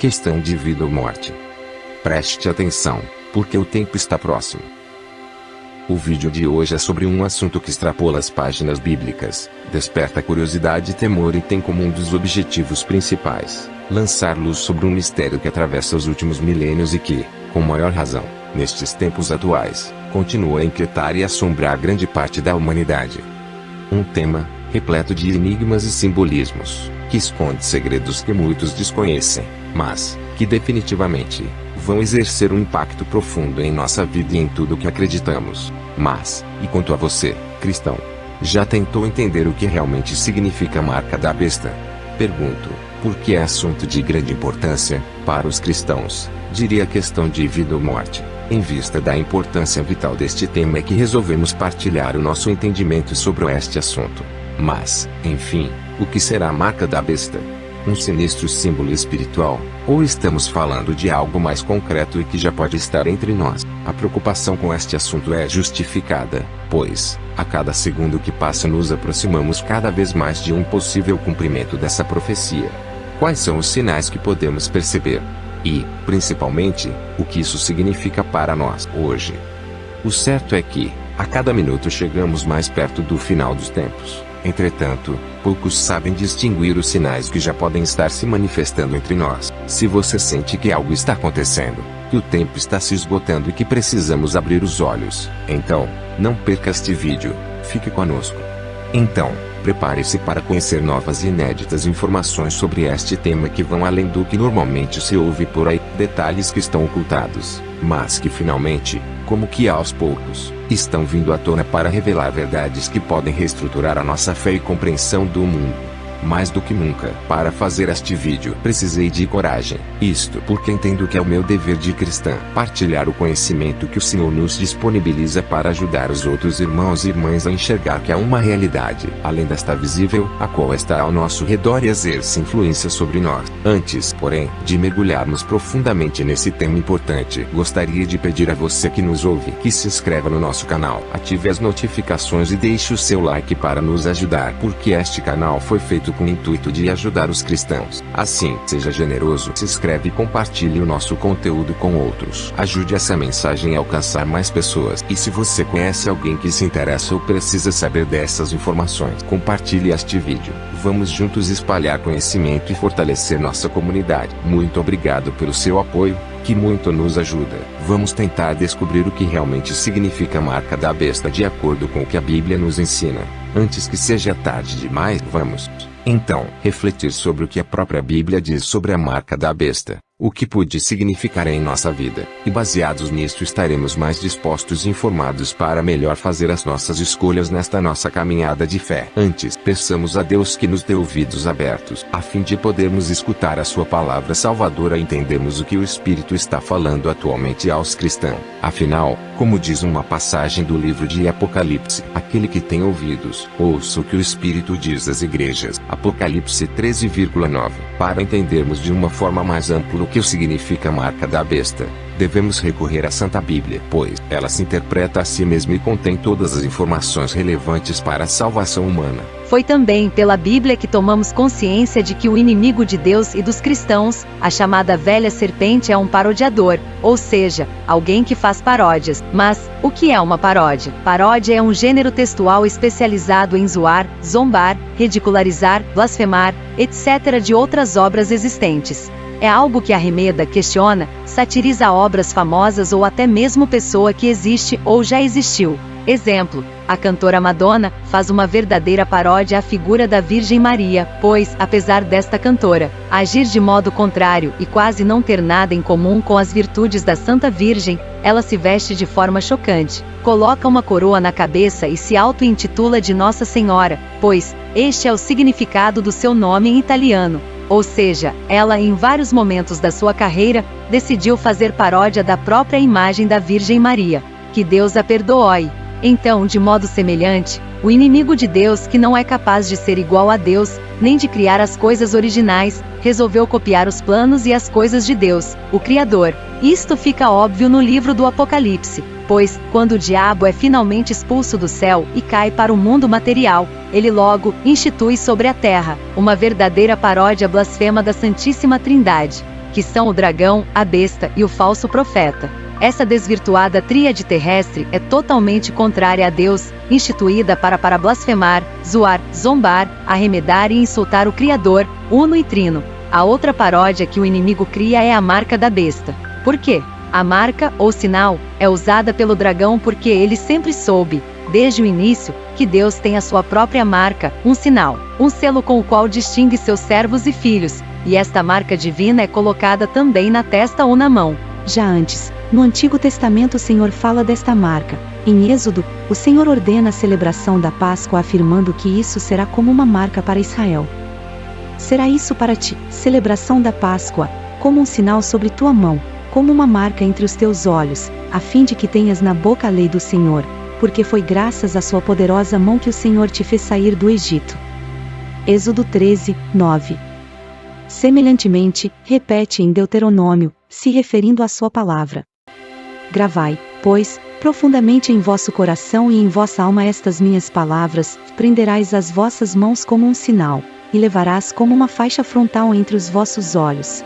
Questão de vida ou morte. Preste atenção, porque o tempo está próximo. O vídeo de hoje é sobre um assunto que extrapola as páginas bíblicas, desperta curiosidade e temor e tem como um dos objetivos principais, lançar luz sobre um mistério que atravessa os últimos milênios e que, com maior razão, nestes tempos atuais, continua a inquietar e assombrar grande parte da humanidade. Um tema, repleto de enigmas e simbolismos, que esconde segredos que muitos desconhecem, mas, que definitivamente, vão exercer um impacto profundo em nossa vida e em tudo que acreditamos. Mas, e quanto a você, cristão? Já tentou entender o que realmente significa a marca da besta? Pergunto, porque é assunto de grande importância, para os cristãos, diria questão de vida ou morte. Em vista da importância vital deste tema é que resolvemos partilhar o nosso entendimento sobre este assunto. Mas, enfim, o que será a marca da besta? Um sinistro símbolo espiritual, ou estamos falando de algo mais concreto e que já pode estar entre nós? A preocupação com este assunto é justificada, pois, a cada segundo que passa nos aproximamos cada vez mais de um possível cumprimento dessa profecia. Quais são os sinais que podemos perceber? E, principalmente, o que isso significa para nós hoje? O certo é que, a cada minuto chegamos mais perto do final dos tempos. Entretanto, poucos sabem distinguir os sinais que já podem estar se manifestando entre nós. Se você sente que algo está acontecendo, que o tempo está se esgotando e que precisamos abrir os olhos, então, não perca este vídeo, fique conosco. Então, prepare-se para conhecer novas e inéditas informações sobre este tema que vão além do que normalmente se ouve por aí, detalhes que estão ocultados, mas que finalmente, como que aos poucos, estão vindo à tona para revelar verdades que podem reestruturar a nossa fé e compreensão do mundo. Mais do que nunca, para fazer este vídeo, precisei de coragem. Isto porque entendo que é o meu dever de cristã, partilhar o conhecimento que o Senhor nos disponibiliza para ajudar os outros irmãos e irmãs a enxergar que há uma realidade, além desta visível, a qual está ao nosso redor e exerce influência sobre nós. Antes, porém, de mergulharmos profundamente nesse tema importante, gostaria de pedir a você que nos ouve, que se inscreva no nosso canal, ative as notificações e deixe o seu like para nos ajudar, porque este canal foi feito com o intuito de ajudar os cristãos. Assim, seja generoso, se inscreve e compartilhe o nosso conteúdo com outros. Ajude essa mensagem a alcançar mais pessoas. E se você conhece alguém que se interessa ou precisa saber dessas informações, compartilhe este vídeo. Vamos juntos espalhar conhecimento e fortalecer nossa comunidade. Muito obrigado pelo seu apoio, que muito nos ajuda. Vamos tentar descobrir o que realmente significa a marca da besta de acordo com o que a Bíblia nos ensina. Antes que seja tarde demais, vamos, então, refletir sobre o que a própria Bíblia diz sobre a marca da besta, o que pode significar em nossa vida, e baseados nisto estaremos mais dispostos e informados para melhor fazer as nossas escolhas nesta nossa caminhada de fé. Antes, peçamos a Deus que nos dê ouvidos abertos, a fim de podermos escutar a sua palavra salvadora e entendermos o que o Espírito está falando atualmente aos cristãos. Afinal, como diz uma passagem do livro de Apocalipse, aquele que tem ouvidos, ouça o que o Espírito diz às igrejas. Apocalipse 13,9. Para entendermos de uma forma mais ampla o que significa a marca da besta, devemos recorrer à Santa Bíblia, pois ela se interpreta a si mesma e contém todas as informações relevantes para a salvação humana. Foi também pela Bíblia que tomamos consciência de que o inimigo de Deus e dos cristãos, a chamada velha serpente, é um parodiador, ou seja, alguém que faz paródias. Mas, o que é uma paródia? Paródia é um gênero textual especializado em zoar, zombar, ridicularizar, blasfemar, etc. de outras obras existentes. É algo que arremeda, questiona, satiriza obras famosas ou até mesmo pessoa que existe ou já existiu. Exemplo, a cantora Madonna faz uma verdadeira paródia à figura da Virgem Maria, pois, apesar desta cantora agir de modo contrário e quase não ter nada em comum com as virtudes da Santa Virgem, ela se veste de forma chocante, coloca uma coroa na cabeça e se auto-intitula de Nossa Senhora, pois este é o significado do seu nome em italiano. Ou seja, ela em vários momentos da sua carreira, decidiu fazer paródia da própria imagem da Virgem Maria. Que Deus a perdoe. Então, de modo semelhante, o inimigo de Deus, que não é capaz de ser igual a Deus, nem de criar as coisas originais, resolveu copiar os planos e as coisas de Deus, o Criador. Isto fica óbvio no livro do Apocalipse, pois, quando o diabo é finalmente expulso do céu e cai para o mundo material, ele logo institui sobre a terra uma verdadeira paródia blasfema da Santíssima Trindade. que são o dragão, a besta e o falso profeta. Essa desvirtuada tríade terrestre é totalmente contrária a Deus, instituída para blasfemar, zoar, zombar, arremedar e insultar o Criador, uno e trino. A outra paródia que o inimigo cria é a marca da besta. Por quê? A marca, ou sinal, é usada pelo dragão porque ele sempre soube, desde o início, que Deus tem a sua própria marca, um sinal, um selo com o qual distingue seus servos e filhos, e esta marca divina é colocada também na testa ou na mão. Já antes, no Antigo Testamento o Senhor fala desta marca. Em Êxodo, o Senhor ordena a celebração da Páscoa afirmando que isso será como uma marca para Israel. Será isso para ti, celebração da Páscoa, como um sinal sobre tua mão, como uma marca entre os teus olhos, a fim de que tenhas na boca a lei do Senhor, porque foi graças à sua poderosa mão que o Senhor te fez sair do Egito. Êxodo 13, 9. Semelhantemente, repete em Deuteronômio, se referindo à sua palavra. Gravai, pois, profundamente em vosso coração e em vossa alma estas minhas palavras, prenderás as vossas mãos como um sinal, e levarás como uma faixa frontal entre os vossos olhos.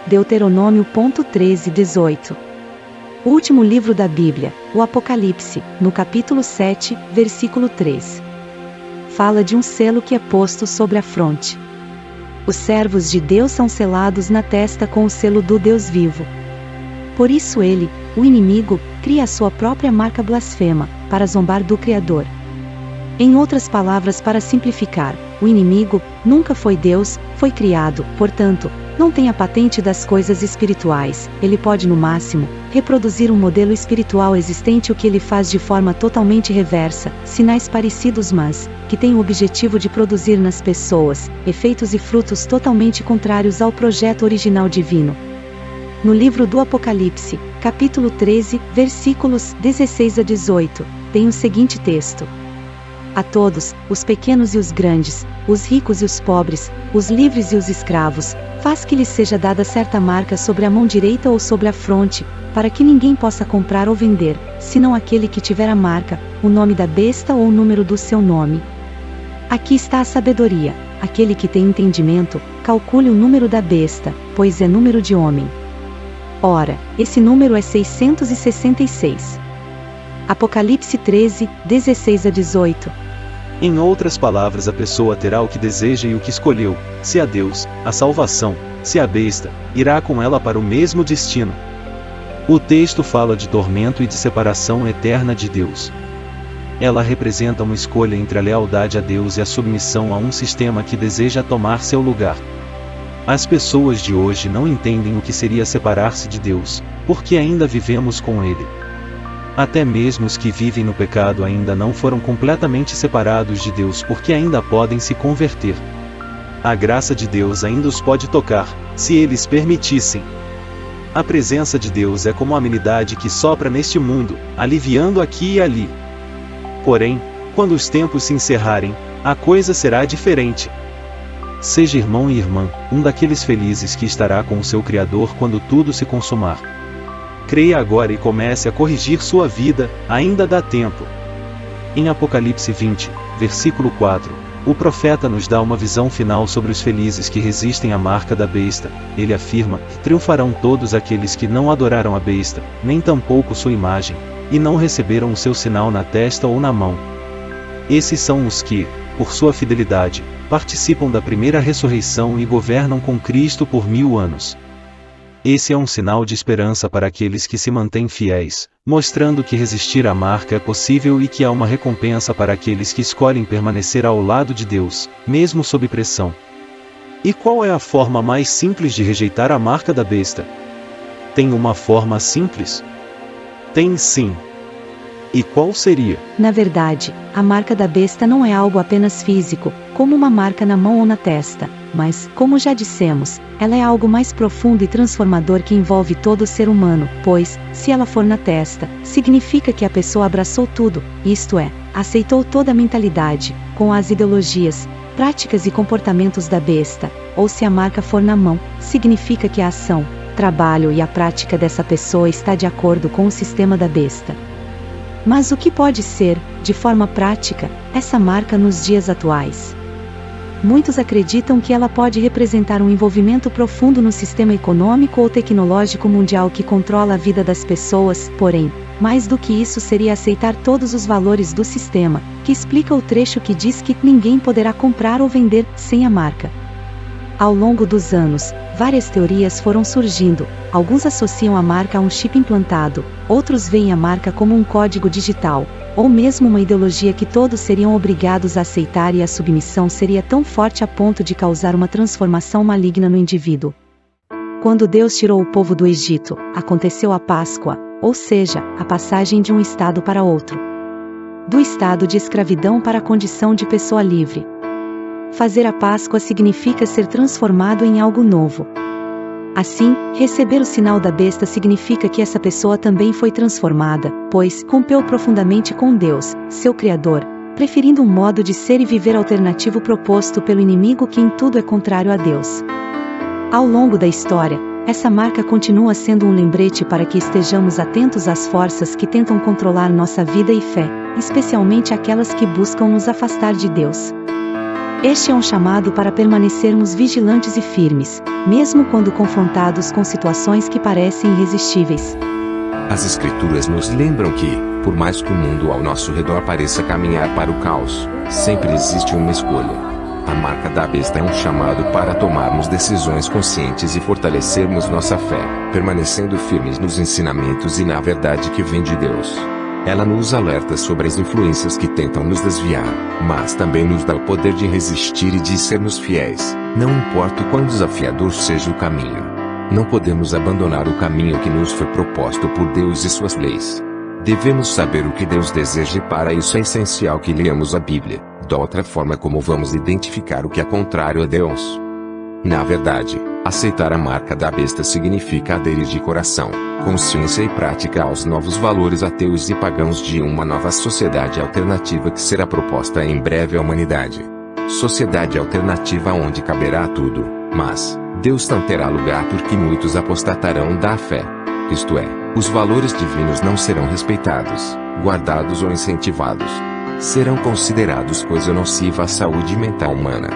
Deuteronômio 13, 18. O último livro da Bíblia, o Apocalipse, no capítulo 7, versículo 3. Fala de um selo que é posto sobre a fronte. Os servos de Deus são selados na testa com o selo do Deus vivo. Por isso ele, o inimigo, cria a sua própria marca blasfema, para zombar do Criador. Em outras palavras, para simplificar, o inimigo nunca foi Deus, foi criado, portanto, não tem a patente das coisas espirituais. Ele pode no máximo reproduzir um modelo espiritual existente, o que ele faz de forma totalmente reversa, sinais parecidos, mas que tem o objetivo de produzir nas pessoas efeitos e frutos totalmente contrários ao projeto original divino. No livro do Apocalipse, capítulo 13, versículos 16 a 18, tem o seguinte texto: a todos, os pequenos e os grandes, os ricos e os pobres, os livres e os escravos, faz que lhes seja dada certa marca sobre a mão direita ou sobre a fronte, para que ninguém possa comprar ou vender, senão aquele que tiver a marca, o nome da besta ou o número do seu nome. Aqui está a sabedoria. Aquele que tem entendimento, calcule o número da besta, pois é número de homem. Ora, esse número é 666. Apocalipse 13, 16 a 18. Em outras palavras, a pessoa terá o que deseja e o que escolheu, se a Deus, a salvação, se a besta, irá com ela para o mesmo destino. O texto fala de tormento e de separação eterna de Deus. Ela representa uma escolha entre a lealdade a Deus e a submissão a um sistema que deseja tomar seu lugar. As pessoas de hoje não entendem o que seria separar-se de Deus, porque ainda vivemos com Ele. Até mesmo os que vivem no pecado ainda não foram completamente separados de Deus porque ainda podem se converter. A graça de Deus ainda os pode tocar, se eles permitissem. A presença de Deus é como a amenidade que sopra neste mundo, aliviando aqui e ali. Porém, quando os tempos se encerrarem, a coisa será diferente. Seja irmão e irmã, um daqueles felizes que estará com o seu Criador quando tudo se consumar. Creia agora e comece a corrigir sua vida, ainda dá tempo. Em Apocalipse 20, versículo 4, o profeta nos dá uma visão final sobre os felizes que resistem à marca da besta. Ele afirma que triunfarão todos aqueles que não adoraram a besta, nem tampouco sua imagem, e não receberam o seu sinal na testa ou na mão. Esses são os que, por sua fidelidade, participam da primeira ressurreição e governam com Cristo por 1000 anos. Esse é um sinal de esperança para aqueles que se mantêm fiéis, mostrando que resistir à marca é possível e que há uma recompensa para aqueles que escolhem permanecer ao lado de Deus, mesmo sob pressão. E qual é a forma mais simples de rejeitar a marca da besta? Tem uma forma simples? Tem sim. E qual seria? Na verdade, a marca da besta não é algo apenas físico, como uma marca na mão ou na testa, mas, como já dissemos, ela é algo mais profundo e transformador que envolve todo o ser humano, pois, se ela for na testa, significa que a pessoa abraçou tudo, isto é, aceitou toda a mentalidade, com as ideologias, práticas e comportamentos da besta, ou se a marca for na mão, significa que a ação, trabalho e a prática dessa pessoa está de acordo com o sistema da besta. Mas o que pode ser, de forma prática, essa marca nos dias atuais? Muitos acreditam que ela pode representar um envolvimento profundo no sistema econômico ou tecnológico mundial que controla a vida das pessoas, porém, mais do que isso seria aceitar todos os valores do sistema, que explica o trecho que diz que ninguém poderá comprar ou vender sem a marca. Ao longo dos anos, várias teorias foram surgindo. Alguns associam a marca a um chip implantado, outros veem a marca como um código digital, ou mesmo uma ideologia que todos seriam obrigados a aceitar e a submissão seria tão forte a ponto de causar uma transformação maligna no indivíduo. Quando Deus tirou o povo do Egito, aconteceu a Páscoa, ou seja, a passagem de um estado para outro. Do estado de escravidão para a condição de pessoa livre. Fazer a Páscoa significa ser transformado em algo novo. Assim, receber o sinal da besta significa que essa pessoa também foi transformada, pois rompeu profundamente com Deus, seu Criador, preferindo um modo de ser e viver alternativo proposto pelo inimigo que em tudo é contrário a Deus. Ao longo da história, essa marca continua sendo um lembrete para que estejamos atentos às forças que tentam controlar nossa vida e fé, especialmente aquelas que buscam nos afastar de Deus. Este é um chamado para permanecermos vigilantes e firmes, mesmo quando confrontados com situações que parecem irresistíveis. As Escrituras nos lembram que, por mais que o mundo ao nosso redor pareça caminhar para o caos, sempre existe uma escolha. A marca da besta é um chamado para tomarmos decisões conscientes e fortalecermos nossa fé, permanecendo firmes nos ensinamentos e na verdade que vem de Deus. Ela nos alerta sobre as influências que tentam nos desviar, mas também nos dá o poder de resistir e de sermos fiéis, não importa o quão desafiador seja o caminho. Não podemos abandonar o caminho que nos foi proposto por Deus e suas leis. Devemos saber o que Deus deseja e para isso é essencial que leamos a Bíblia. Da outra forma, como vamos identificar o que é contrário a Deus? Na verdade, aceitar a marca da besta significa aderir de coração, consciência e prática aos novos valores ateus e pagãos de uma nova sociedade alternativa que será proposta em breve à humanidade. Sociedade alternativa onde caberá tudo, mas Deus não terá lugar porque muitos apostatarão da fé. Isto é, os valores divinos não serão respeitados, guardados ou incentivados. Serão considerados coisa nociva à saúde mental humana.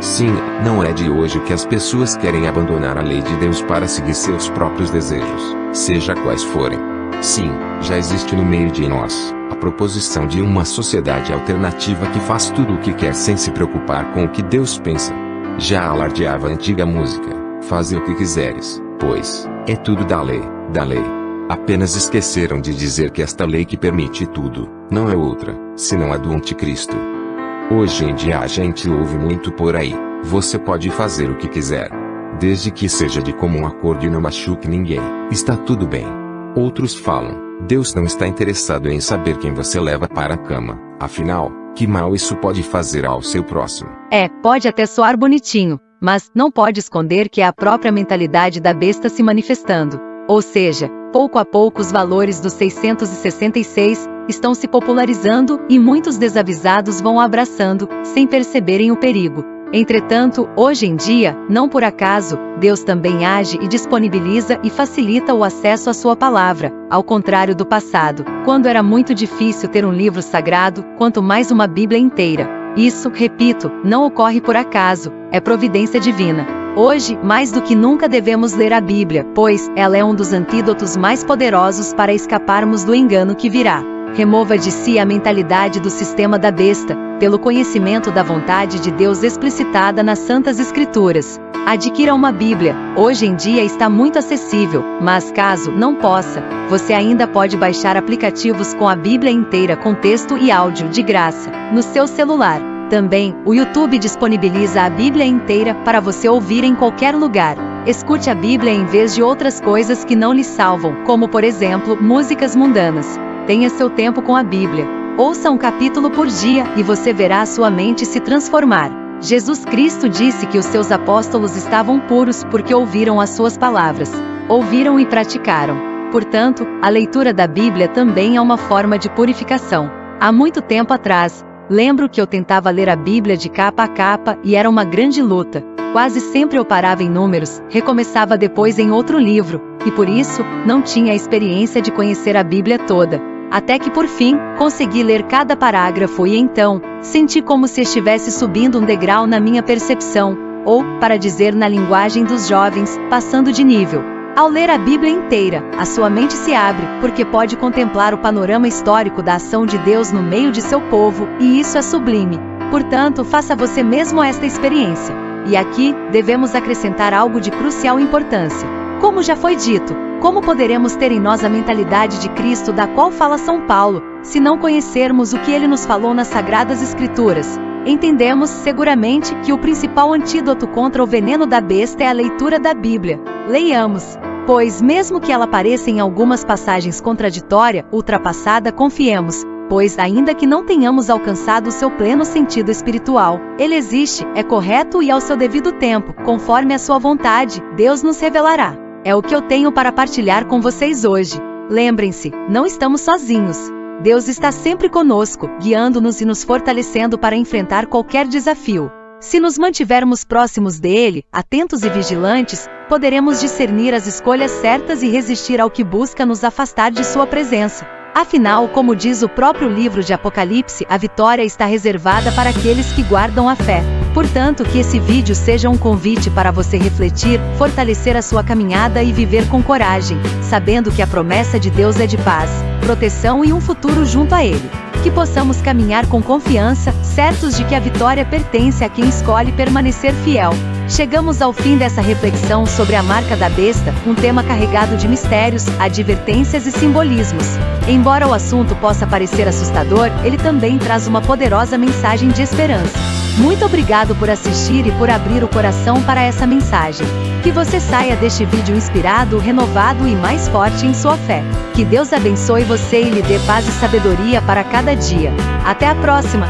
Sim, não é de hoje que as pessoas querem abandonar a lei de Deus para seguir seus próprios desejos, seja quais forem. Sim, já existe no meio de nós a proposição de uma sociedade alternativa que faz tudo o que quer sem se preocupar com o que Deus pensa. Já alardeava a antiga música, faze o que quiseres, pois é tudo da lei, da lei. Apenas esqueceram de dizer que esta lei que permite tudo, não é outra, senão a do anticristo. Hoje em dia a gente ouve muito por aí, você pode fazer o que quiser. Desde que seja de comum acordo e não machuque ninguém, está tudo bem. Outros falam, Deus não está interessado em saber quem você leva para a cama, afinal, que mal isso pode fazer ao seu próximo? Pode até soar bonitinho, mas não pode esconder que é a própria mentalidade da besta se manifestando. Ou seja, pouco a pouco os valores dos 666 estão se popularizando e muitos desavisados vão abraçando, sem perceberem o perigo. Entretanto, hoje em dia, não por acaso, Deus também age e disponibiliza e facilita o acesso à sua palavra, ao contrário do passado, quando era muito difícil ter um livro sagrado, quanto mais uma Bíblia inteira. Isso, repito, não ocorre por acaso, é providência divina. Hoje, mais do que nunca devemos ler a Bíblia, pois ela é um dos antídotos mais poderosos para escaparmos do engano que virá. Remova de si a mentalidade do sistema da besta, pelo conhecimento da vontade de Deus explicitada nas Santas Escrituras. Adquira uma Bíblia, hoje em dia está muito acessível, mas caso não possa, você ainda pode baixar aplicativos com a Bíblia inteira com texto e áudio de graça, no seu celular. Também, o YouTube disponibiliza a Bíblia inteira para você ouvir em qualquer lugar. Escute a Bíblia em vez de outras coisas que não lhe salvam, como por exemplo, músicas mundanas. Tenha seu tempo com a Bíblia. Ouça um capítulo por dia e você verá a sua mente se transformar. Jesus Cristo disse que os seus apóstolos estavam puros porque ouviram as suas palavras. Ouviram e praticaram. Portanto, a leitura da Bíblia também é uma forma de purificação. Há muito tempo atrás, lembro que eu tentava ler a Bíblia de capa a capa e era uma grande luta. Quase sempre eu parava em Números, recomeçava depois em outro livro, e por isso, não tinha a experiência de conhecer a Bíblia toda. até que por fim, consegui ler cada parágrafo e então, senti como se estivesse subindo um degrau na minha percepção, ou, para dizer na linguagem dos jovens, passando de nível. Ao ler a Bíblia inteira, a sua mente se abre, porque pode contemplar o panorama histórico da ação de Deus no meio de seu povo, e isso é sublime. Portanto, faça você mesmo esta experiência. E aqui, devemos acrescentar algo de crucial importância. Como já foi dito, como poderemos ter em nós a mentalidade de Cristo da qual fala São Paulo, se não conhecermos o que ele nos falou nas Sagradas Escrituras? Entendemos, seguramente, que o principal antídoto contra o veneno da besta é a leitura da Bíblia. Leiamos. Pois mesmo que ela pareça em algumas passagens contraditória, ultrapassada, confiemos, pois ainda que não tenhamos alcançado o seu pleno sentido espiritual, ele existe, é correto e ao seu devido tempo, conforme a sua vontade, Deus nos revelará. É o que eu tenho para partilhar com vocês hoje. Lembrem-se, não estamos sozinhos. Deus está sempre conosco, guiando-nos e nos fortalecendo para enfrentar qualquer desafio. Se nos mantivermos próximos dele, atentos e vigilantes, poderemos discernir as escolhas certas e resistir ao que busca nos afastar de sua presença. Afinal, como diz o próprio livro de Apocalipse, a vitória está reservada para aqueles que guardam a fé. Portanto, que esse vídeo seja um convite para você refletir, fortalecer a sua caminhada e viver com coragem, sabendo que a promessa de Deus é de paz, proteção e um futuro junto a Ele. Que possamos caminhar com confiança, certos de que a vitória pertence a quem escolhe permanecer fiel. Chegamos ao fim dessa reflexão sobre a marca da besta, um tema carregado de mistérios, advertências e simbolismos. Embora o assunto possa parecer assustador, ele também traz uma poderosa mensagem de esperança. Muito obrigado por assistir e por abrir o coração para essa mensagem. Que você saia deste vídeo inspirado, renovado e mais forte em sua fé. Que Deus abençoe você e lhe dê paz e sabedoria para cada dia. Até a próxima!